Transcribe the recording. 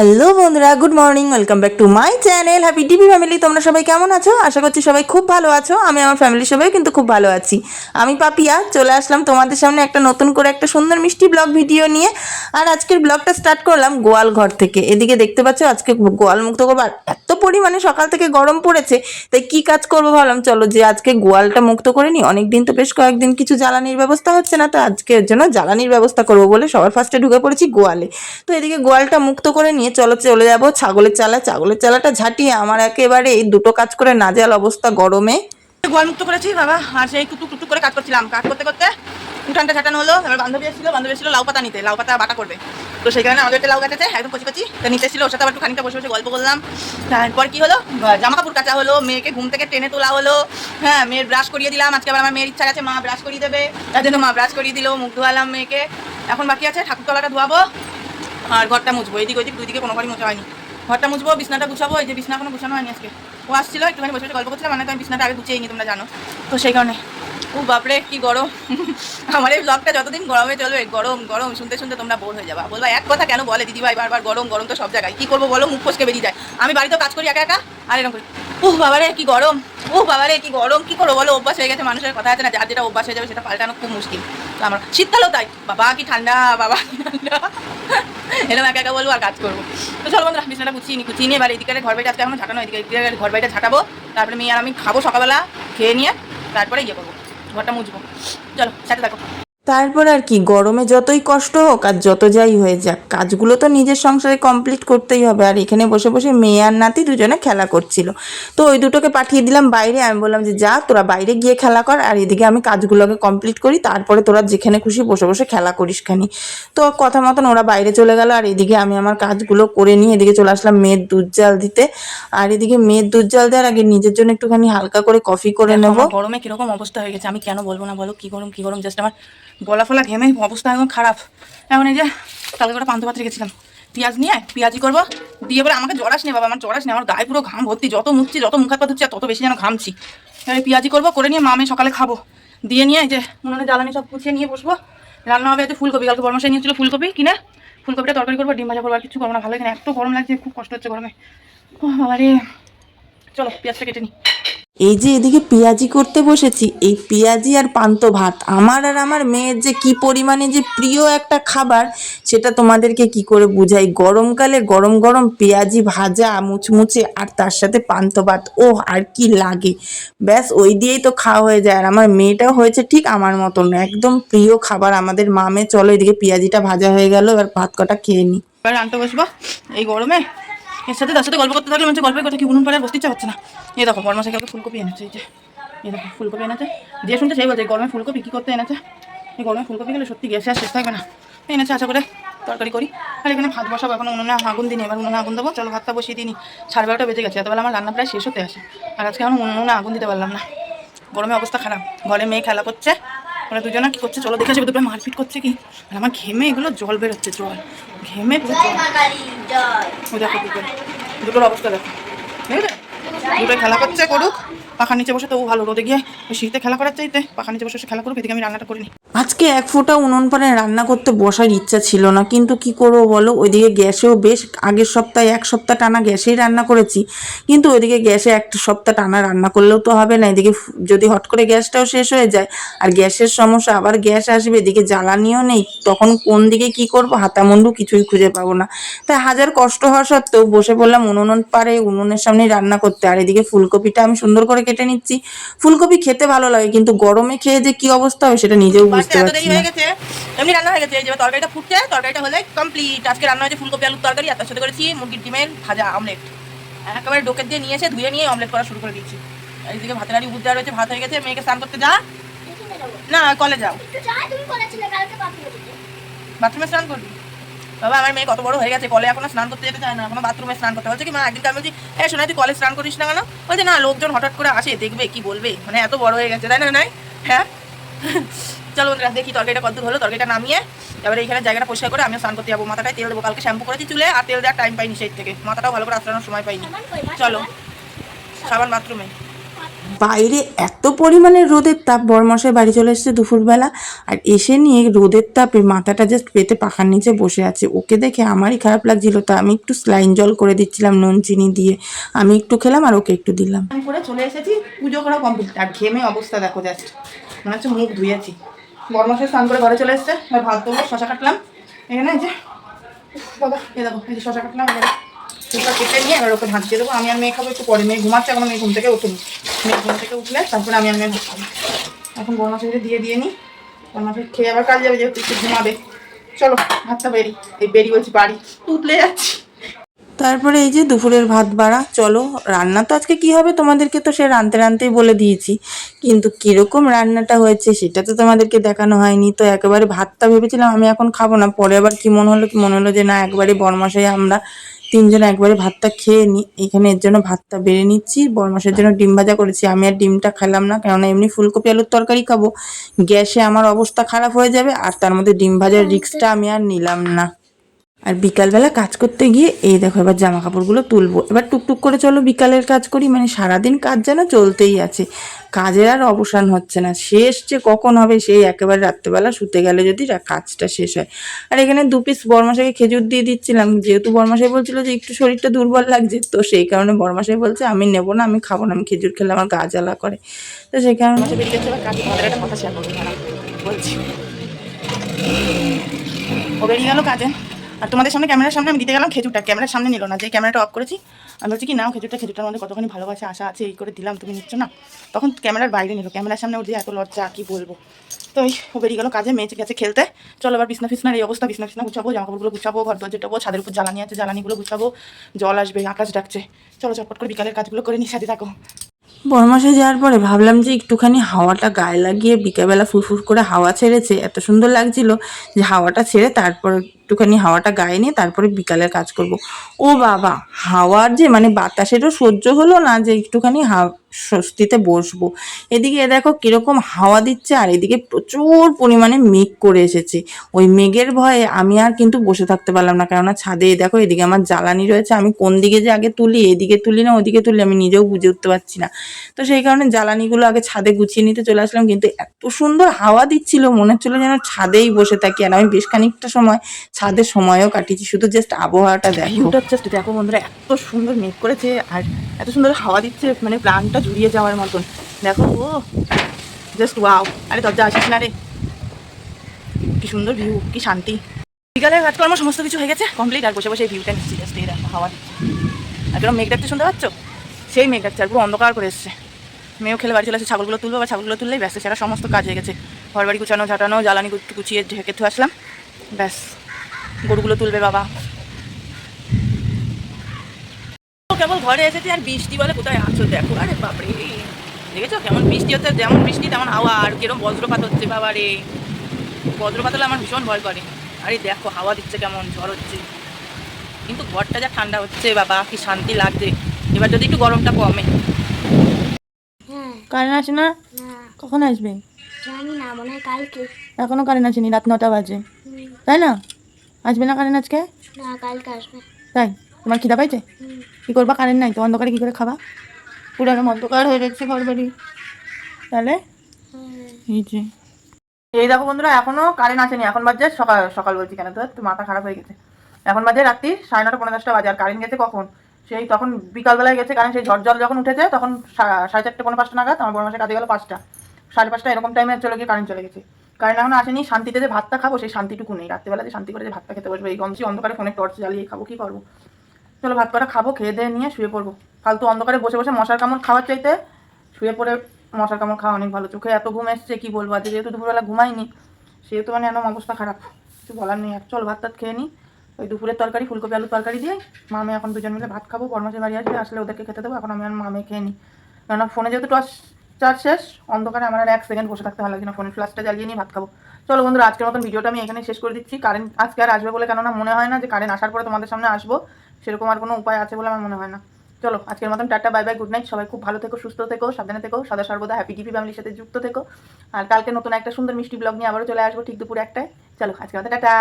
Hello বন্ধুরা, good morning, welcome back to my channel happy TV family. তোমরা সবাই কেমন আছো? আশা করছি সবাই খুব ভালো আছো। আমি আমার ফ্যামিলির সবাই কিন্তু খুব ভালো আছি। আমি পাপিয়া চলে আসলাম তোমাদের সামনে একটা নতুন করে একটা সুন্দর মিষ্টি ব্লগ ভিডিও নিয়ে। আর আজকের ব্লগটা স্টার্ট করলাম গোয়াল ঘর থেকে। এদিকে দেখতে পাচ্ছ আজকে গোয়াল মুক্ত করবো। আর এত পরিমাণে সকাল থেকে গরম পড়েছে, তাই কি কাজ করবো ভাবলাম চলো যে আজকে গোয়ালটা মুক্ত করে নিই। অনেকদিন তো বেশ কয়েকদিন কিছু জ্বালানির ব্যবস্থা হচ্ছে না, তো আজকের জন্য জ্বালানির ব্যবস্থা করবো বলে সবার ফার্স্টে ঢুকে পড়েছি গোয়ালে। তো এদিকে গোয়ালটা মুক্ত করে নিয়ে চলে যাবো ছাগলের চালাটা ঝাঁটিয়ে আমার একেবারে এই দুটো কাজ করে নাজেহাল অবস্থা গরমে। গোয়াল মুক্ত করেছি বাবা, আর সেই টুকটুক করে কাজ করছিলাম। কাজ করতে করতে উঠানটা ঝাঁটানো হলো। এবার বান্ধবী এসেছিল লাউ পাতা নিতে, লাউ পাতা বাটা করবে। তো সেই কারণে আমাদের একটা লাউ গাছ আছে একদম কচি কচি, তা নিতে এসেছিল। ওর সাথে আবার একটু খানিকটা বসে বসে গল্প করলাম। তারপর কি হলো, জামা কাপড় কাচা হলো, মেয়েকে ঘুম থেকে টেনে তোলা হলো। হ্যাঁ, মেয়ের ব্রাশ করিয়ে দিলাম। আজকে আবার আমার মেয়ের ইচ্ছা আছে মা ব্রাশ করিয়ে দেবে, তার জন্য মা ব্রাশ করিয়ে দিল। মুখ ধোয়ালাম মেয়েকে। এখন বাকি আছে ঠাকুর তলাটা ধোয়াবো আর ঘরটা মুছবো। এদিক ওইদিক দুইদিকে কোনো ঘরই মোছা হয়নি। ঘরটা মুছবো, বিছনাটা গুছাবো। এই যে বিছনা এখনো গুছানো হয়নি আজকে। ও আসছিল একটুখানি বসে বসে গল্প করছিলাম, মানে তো আমি বিছনাটা আগে গুছিয়ে নি, তোমরা জানো তো সেই কারণে। ও বাপরে কি গরম! আমার এই ব্লগটা যতদিন গরমে চলবে, গরম গরম শুনতে শুনতে তোমরা বোর হয়ে যাবা। বলবা এক কথা কেন বলে দিদিভাই বারবার গরম গরম, তো সব জায়গায় কি করবো বলো, মুখ ফসকে বেরিয়ে যায়। আমি বাড়িতেও কাজ করি একা একা, আর এরকম করি। বাবারে কি গরম, বাবারে কি গরম, কি করবো বলো? অভ্যাস হয়ে গেছে মানুষের, কথা আছে না, যার যেটা অভ্যাস হয়ে যাবে সেটা পাল্টানো খুব মুশকিল। তো আমার শীতকালেও তাই, বাবা কি ঠান্ডা, বাবা কি ঠান্ডা, এরকম একা একা বলবো আর কাজ করবো। তো চলো বন্ধুরা, বিছানাটা গুছিয়ে নিয়ে এবার এদিকে ঘর বাড়িটা আজকে এখনো ঝাঁটানো, এদিকে ঘর বাড়িটা ঝাঁটাবো। তারপরে মেয়ে আর আমি খাবো সকালবেলা, খেয়ে নিয়ে তারপরে ইয়ে করবো, ঘরটা মুছবো। চলো সাথে থাকো। তারপর আর কি, গরমে যতই কষ্ট হোক আর যত যাই হয়ে যাক, কাজগুলো তো নিজের সংসারে কমপ্লিট করতেই হবে। আর এখানে বসে বসে মেয়ে আর নাতি দুজনে খেলা করছিল, তো ওই দুটোকে পাঠিয়ে দিলাম বাইরে। আমি বললাম যে যা তোরা বাইরে গিয়ে খেলা কর, আর এদিকে আমি কাজগুলোকে কমপ্লিট করি, তারপরে তোরা যেখানে খুশি বসে বসে খেলা করিস খানি। তো কথা মতন ওরা বাইরে চলে গেল, আর এদিকে আমি আমার কাজগুলো করে নিয়ে এদিকে চলে আসলাম মেয়ের দুধ জাল দিতে। আর এদিকে মেয়ের দুধ জাল দেওয়ার আগে নিজের জন্য একটুখানি হালকা করে কফি করে নেবো। গরমে কিরকম অবস্থা হয়ে গেছে আমি কেন বলবো না বলো, কি গরম জাস্ট আমার গলা ফলা ঘেমে অবস্থা একদম খারাপ। এখন এই যে কালকে করে পান্তা ভাত রেখেছিলাম, পেঁয়াজ নিয়ে পেঁয়াজি করবো দিয়ে। বলে আমাকে জ্বর আসনি বাবা, আমার জ্বর আসনি, আমার গায়ে পুরো ঘাম ভর্তি, যত মুছছি যত মুখ হাত পা ধুচ্ছি তত বেশি যেন ঘামছি। এবার পেঁয়াজি করবো, করে নিয়ে মামে সকালে খাবো, দিয়ে নিয়ে এই যে উনুনে জ্বালানি সব গুছিয়ে নিয়ে বসবো। রান্না হবে আছে ফুলকপি, কালকে বরমশাই নিয়েছিল ফুলকপি কিনে, ফুলকপিটা তরকারি করবো, ডিম ভাজা করবো, আর কিছু করবো না। ভালো এখানে এত গরম লাগছে, খুব কষ্ট হচ্ছে গরমে। ও বাবা রে, চলো পেঁয়াজটা কেটে নিই। এই যে এদিকে পেঁয়াজি করতে বসেছি, এই পেঁয়াজি আর পান্তা ভাত আমার আর আমার মেয়ের যে কি পরিমাণে যে প্রিয় একটা খাবার, সেটা তোমাদেরকে কি করে বুঝাই। গরমকালে গরম গরম পেঁয়াজি ভাজা মুচমুচে, আর তার সাথে পান্তা ভাত, আর কি লাগে! ব্যাস ওই দিয়েই তো খাওয়া হয়ে যায়। আর আমার মেয়েটাও হয়েছে ঠিক আমার মতন, একদম প্রিয় খাবার আমাদের মামে। চলো এদিকে পেঁয়াজিটা ভাজা হয়ে গেল, এবার ভাত কটা খেয়ে নিই। এবার রান্না বসবো এই গরমে, এর সাথে তার সাথে গল্প করতে থাকলে মানে গল্পের কথা কি উনুন পাড়ে বসতে ইচ্ছা হচ্ছে না। এই দেখো বর্মশাই কালকে ফুলকপি এনেছে, এই যে এই দেখো ফুলকপি এনেছে। যে শুনতে সেই বলছে গরমে ফুলকপি কী করতে এনেছে। এই গরমে ফুলকপি গেলে সত্যি গ্যাসে আর শেষ থাকবে না। এনেছে আশা করে তরকারি করি। আর এখানে ভাত বসাবো, এখন উনুনে আগুন দিই, এবার উনুনে আগুন দেবো। চলো ভাতটা বসিয়ে দিই। 12:30 বেজে গেছে, এতবেলা আমার রান্না প্রায় শেষ হতে আসে, আর আজকে এখন উনুনে আগুন দিতে পারলাম না। গরমে অবস্থা খারাপ, ঘরে মেয়ে খেলা করছে, ওরা দুজনে কী করছে চলো দেখে আসবে। দুটো মারপিট করছে কি, আর আমার ঘেমে এগুলো জল বেরোচ্ছে, জল ঘেমে পুরো জল। ও দেখো দুটোর অবস্থা দেখো, ঠিক আছে? দুটোই খেলা করছে, করুক, পাখার নিচে বসে। তো ভালো, রোদে গিয়ে ওই শীতে খেলা করার চাইতে পাখার নিচে বসে খেলা করুক, এদিকে আমি রান্নাটা করিনি। আজকে এক ফোঁটা উনুন পাড়ে রান্না করতে বসার ইচ্ছা ছিল না, কিন্তু কি করবো বলো, ওইদিকে গ্যাসেও বেশ আগের সপ্তাহে 1 সপ্তাহ টানা গ্যাসেই রান্না করেছি, কিন্তু ওইদিকে গ্যাসে 1 সপ্তাহ টানা রান্না করলেও তো হবে না। এদিকে যদি হট করে গ্যাসটাও শেষ হয়ে যায়, আর গ্যাসের সমস্যা, আবার গ্যাস আসবে, এদিকে জ্বালানিও নেই, তখন কোন দিকে কি করবো হাতামুন্ডু কিছুই খুঁজে পাবো না। তাই হাজার কষ্ট হওয়া সত্ত্বেও বসে পড়লাম উনুন পাড়ে, উনুনের সামনেই রান্না করতে। আর এদিকে ফুলকপিটা আমি সুন্দর করে কেটে নিচ্ছি। ফুলকপি খেতে ভালো লাগে, কিন্তু গরমে খেয়ে যে কি অবস্থা হবে সেটা নিজেও বুঝতে পারছি না। এমনি রান্না হয়ে গেছে, এই যে তরকারিটা ফুটছে, তরকারিটা হলে কমপ্লিট। আজকে রান্না হয়েছে ফুলকপি আলুর তরকারি, আর তার সাথে করেছি মুরগির ডিমের ভাজা অমলেট। একেবারে ডোকে দিয়ে নিয়ে এসে ধুয়ে নিয়ে অমলেট করা শুরু করে দিচ্ছি। এইদিকে ভাতের হাঁড়ি উদ্ধার রয়েছে, ভাত হয়ে গেছে। মেয়েকে স্নান করতে যা না, কলে যাও, বাথরুমে স্নান করবি বাবা। আমার মেয়ে কত বড় হয়ে গেছে, কলে এখনো স্নান করতে যেতে চায় না, এখনো বাথরুমে স্নান করতে বলছে কি মা। একদিন আমি বলছি হ্যাঁ শোনা তুই কলে স্নান করিস না কেন, বলছে না লোকজন হঠাৎ করে আসে দেখবে কি বলবে, মানে এত বড় হয়ে গেছে, তাই না? নাই হ্যাঁ। চলো বন্ধুরা দেখি তরকারিটা কত হলো। তরকারিটা নামিয়ে এবারে এইখানে জায়গাটা পরিষ্কার করে আমি স্নান করতে যাবো। মাথাটায় তেল দেবো, কালকে শ্যাম্পু করেছি চুলে, আর তেল দেওয়ার টাইম পাইনি সেই থেকে, মাথাটাও ভালো করে আঁচড়ানোর সময় পাইনি। চলো সাবান বাথরুমে, বাইরে এত পরিমাণে রোদের তাপ, বরমশাই বাড়ি চলে এসেছে দুপুরবেলা, আর এসে নিয়ে রোদের তাপে মাথাটা জাস্ট পেতে পাখার নিচে বসে আছে। ওকে দেখে আমারই খারাপ লাগছিল, তা আমি একটু স্লাইন জল করে দিচ্ছিলাম নুন চিনি দিয়ে। আমি একটু খেলাম আর ওকে একটু দিলাম। আমি করে চলে এসেছি, পুজো করা কমপ্লিট, আর ঘেমে অবস্থা দেখো জাস্ট মনে হচ্ছে মুখ ধুয়েছি। বরমশাই স্নান করে ঘরে চলে এসছে, আর ভাত দেবো, শশা কাটলাম এখানে, যে বাবা এ দেখো এই যে শশা কাটলাম, সেটা কেটে নিয়ে এবার ওকে ভাত দিয়ে দেবো। আমি আর মেয়ে খাবো একটু পরে, মেয়ে ঘুমাচ্ছে এখন, মেয়ে ঘুম থেকে উঠুন, মেয়ে ঘুম থেকে উঠলে তারপরে আমি আর মেয়ে ভাত খাবো। এখন বরমাশাইকে দিয়ে নিই, বরমাশাই খেয়ে আবার কাজ যাবে, যেহেতু একটু ঘুমাবে। চলো ভাতটা বেরি বলছি বাড়ি উঠলে যাচ্ছি। তারপরে এই যে দুপুরের ভাত বাড়া, চলো রান্না তো আজকে কি হবে তোমাদেরকে তো সে রাঁধতেই বলে দিয়েছি, কিন্তু কিরকম রান্নাটা হয়েছে সেটা তো তোমাদেরকে দেখানো হয়নি। তো একেবারে ভাতটা ভেবেছিলাম আমি এখন খাবো না, পরে আবার কি মনে হলো যে না, একবারে বরমাশাই আমরা তিনজন একবারে ভাতটা খেয়ে নিই। এখানে এর জন্য ভাতটা বেড়ে নিচ্ছি, বরমাসের জন্য ডিম ভাজা করেছি। আমি আর ডিমটা খেলাম না, কেননা এমনি ফুলকপি আলুর তরকারি খাবো, গ্যাসে আমার অবস্থা খারাপ হয়ে যাবে, আর তার মধ্যে ডিম ভাজার রিস্কটা আমি আর নিলাম না। আর বিকালবেলা কাজ করতে গিয়ে এই দেখো এবার জামা কাপড়গুলো তুলবো। এবার টুকটুক করে চলো বিকালের কাজ করি, মানে সারাদিন কাজ যেন চলতেই আছে, কাজের আর অবসান হচ্ছে না। শেষ যে কখন হবে সেই একেবারে রাত্রেবেলা শুতে গেলে যদি কাজটা শেষ হয়। আর এখানে 2 পিস বরমাশাইকে খেজুর দিয়ে দিচ্ছিলাম, যেহেতু বরমাশাই বলছিল যে একটু শরীরটা দুর্বল লাগছে, তো সেই কারণে বরমাশাই বলছে আমি নেবো না, আমি খাবো না, আমি খেজুর খেলে আমার গা জ্বালা করে। তো সেই কারণে কথা শেয়ার করবো বলছি, ও বেরিয়ে গেল কাজে, আর তোমাদের সামনে ক্যামেরার সামনে আমি দিতে গেলাম খেজুরটা, ক্যামেরার সামনে নিল না, যে ক্যামেরাটা অফ করেছি আমি বলছি কি নাও খেজুরটার মধ্যে কতখানি ভালোবাসা আশা আছে, এই করে দিলাম তুমি নিচ্ছ না, তখন ক্যামেরার বাইরে নিল, ক্যামেরার সামনে ওর যে এত লজ্জা কি বলবো। তো ও বেরিয়ে গেলো কাজে, মেয়ে গেছে খেলতে। চলো এবার বিছনার এই অবস্থা, বিছনা গুছাবো, জামাকাপড়গুলো গুছাবো, ঘর দরজা যেটাবো, ছাদের উপর জ্বালানি আছে জ্বালানিগুলো গুছাবো, জল আসবে, আকাশ ডাকছে, চলো চটপট করে বিকালের কাজগুলো করে নিয়ে সাথে থাকো। বরমাসে যাওয়ার পরে ভাবলাম যে একটুখানি হাওয়াটা গায়ে লাগিয়ে, বিকালবেলা ফুরফুর করে হাওয়া ছেড়েছে, এত সুন্দর লাগছিল যে হাওয়াটা ছেড়ে তারপর একটুখানি হাওয়াটা গায়ে নিয়ে তারপরে বিকালের কাজ করব। ও বাবা, হাওয়ার যে মানে বাতাসেরও সহ্য হলো না যে একটুখানি স্বস্তিতে বসবো। এদিকে দেখো কিরকম হাওয়া দিচ্ছে, আর এদিকে প্রচুর পরিমাণে মেঘ করে এসেছে। ওই মেঘের ভয়ে আমি আর কিন্তু বসে থাকতে পারলাম না, কেননা ছাদে দেখো এদিকে আমার জ্বালানি রয়েছে, আমি কোন দিকে যে আগে তুলি, এদিকে তুলি না ওদিকে তুলি, আমি নিজেও বুঝে উঠতে পারছি না। তো সেই কারণে জ্বালানিগুলো আগে ছাদে গুছিয়ে নিতে চলে আসলাম, কিন্তু এত সুন্দর হাওয়া দিচ্ছিল মনে হচ্ছিল যেন ছাদেই বসে থাকি। আর আমি বেশ খানিকটা সময় ছাদে সময়ও কাটিয়েছি, শুধু জাস্ট আবহাওয়াটা দেখো, জাস্ট দেখো বন্ধুরা, এত সুন্দর মেঘ করেছে আর এত সুন্দর হাওয়া দিচ্ছে, মানে প্রাণটা জুড়িয়ে যাওয়ার মতন। দেখো ও জাস্ট ওয়াও। আরে দরজা আসিস না রে, কি সুন্দর ভিউ, কি শান্তি। বিকালের কাজকর্ম সমস্ত কিছু হয়ে গেছে কমপ্লিট, আর বসে বসে এই ভিউটা নিচ্ছি, জাস্ট এই দেখো হাওয়া দিচ্ছে, আর কেন মেঘ ডাকতে শুনতে পাচ্ছ, সেই মেঘ ডাকছে, আর পুরো অন্ধকার করে এসছে। মেয়েও খেলে বাড়ি চলে আসছে, ছাগলগুলো তুলবো, আবার ছাগলগুলো তুললেই ব্যাস সেটা সমস্ত কাজ হয়ে গেছে। ঘর বাড়ি গুছানো ঝাঁটানো, জ্বালানি গুছিয়ে ঢেকে থুয়ে আসলাম, ব্যাস গরুগুলো তুলবে বাবা। কেবল ঘরে এসেছি আর বৃষ্টি বলে কোথায় আছো দেখো, আরে বাপরে দেখেছো কেমন বৃষ্টি হচ্ছে, যেমন বৃষ্টি তেমন হাওয়া, আর কিরকম বজ্রপাত হচ্ছে বাবা রে, বজ্রপাত হলে আমার ভীষণ ভয় করে। আরে দেখো হাওয়া দিচ্ছে কেমন, ঝড় হচ্ছে, কিন্তু ঘরটা যা ঠান্ডা হচ্ছে বাবা, কি শান্তি লাগছে। এবার যদি একটু গরমটা কমে। কারেন্ট আসে না? কখন আসবে জানি না, মনে হয় কালকে। এখনো কারেন্ট আসেনি, রাত 9টা বাজে, তাই না? আসবে না কারেন্ট আজকে? না, কালকে আসবে। তাই? তোমার খিদা পাইছে? কি করবা, কারেন্ট নাই তো, অন্ধকারে কি করে খাবা? পুরো একদম অন্ধকার হয়ে যাচ্ছে ঘর বাড়ি, তাহলে এই যে এই দেখো বন্ধুরা, এখনো কারেন্ট আসেনি, এখন বাজে সকাল সকাল, বলছি কেন তো একটু মাথা খারাপ হয়ে গেছে। এখন বাজে রাত্রি 9:30 পৌনে 10টা বাজে, আর কারেন্ট গেছে কখন, সেই তখন বিকালবেলায় গেছে কারেন্ট, সেই ঝড় জল যখন উঠেছে তখন 4:30 পৌনে 5টা নাগাদ, আমার বড় মাসে কাজে গেল 5টা 5:30 এরকম টাইমে চলে গিয়ে কারেন্ট চলে গেছে। কারেন্ট এখন আসেনি, শান্তিতে যে ভাতটা খাবো সেই শান্তিটুকু নেই, রাত্রেবেলা যে শান্তি করে যে ভাতটা খেতে বসবো, এই গমছি অন্ধকারে ফোনে টর্চ জ্বালিয়ে খাবো, কি করবো। চলো ভাত করা খাবো, খেয়ে দিয়ে নিয়ে শুয়ে পড়বো। ফালতু অন্ধকারে বসে বসে মশার কামড় খাওয়ার চাইতে শুয়ে পড়ে মশার কামড় খাওয়া অনেক ভালো। চোখে এত ঘুম এসছে কি বলবো, আজকে যেহেতু দুপুরবেলা ঘুমাইনি সেহেতু মানে একদম অবস্থা খারাপ, কিছু বলার নেই। আর চল ভাত টাত খেয়ে নিই, ওই দুপুরের তরকারি ফুলকপি আলুর তরকারি দিয়ে মামে এখন দুজন মিলে ভাত খাবো, বরমাসের বাড়ি আসবে, আসলে ওদেরকে খেতে দেবো। এখন আমি আর মামে খেয়ে নিই, কেননা ফোনে যেহেতু টর্চ চার্জ শেষ, অন্ধকারে আমার আর 1 সেকেন্ড বসে থাকতে ভালো লাগছে না, ফোনের ফ্ল্যাশটা জ্বালিয়ে নিয়ে ভাত খাবো। চলো বন্ধুরা, আজকের মতন ভিডিওটা আমি এখানে শেষ করে দিচ্ছি। কারেন্ট আজকে আর আসবে বলে কেননা মনে হয় না যে কারেন্ট আসার পরে তোমাদের সামনে আসবো, সেরকম আর কোনো উপায় আছে বলে আমার মনে হয় না। চলো আজকের মতন tata, bye bye, good night. সবাই খুব ভালো থেকো, সুস্থ থেকো, সাবধানে থেকো, সদা সর্বদা হ্যাপি টিভি ফ্যামিলির সাথে যুক্ত থেকো। আর কালকে নতুন একটা সুন্দর মিষ্টি ব্লগ নিয়ে আবারও চলে আসবো ঠিক দুপুর 1টায়। চলো আজকের মতো টাটা।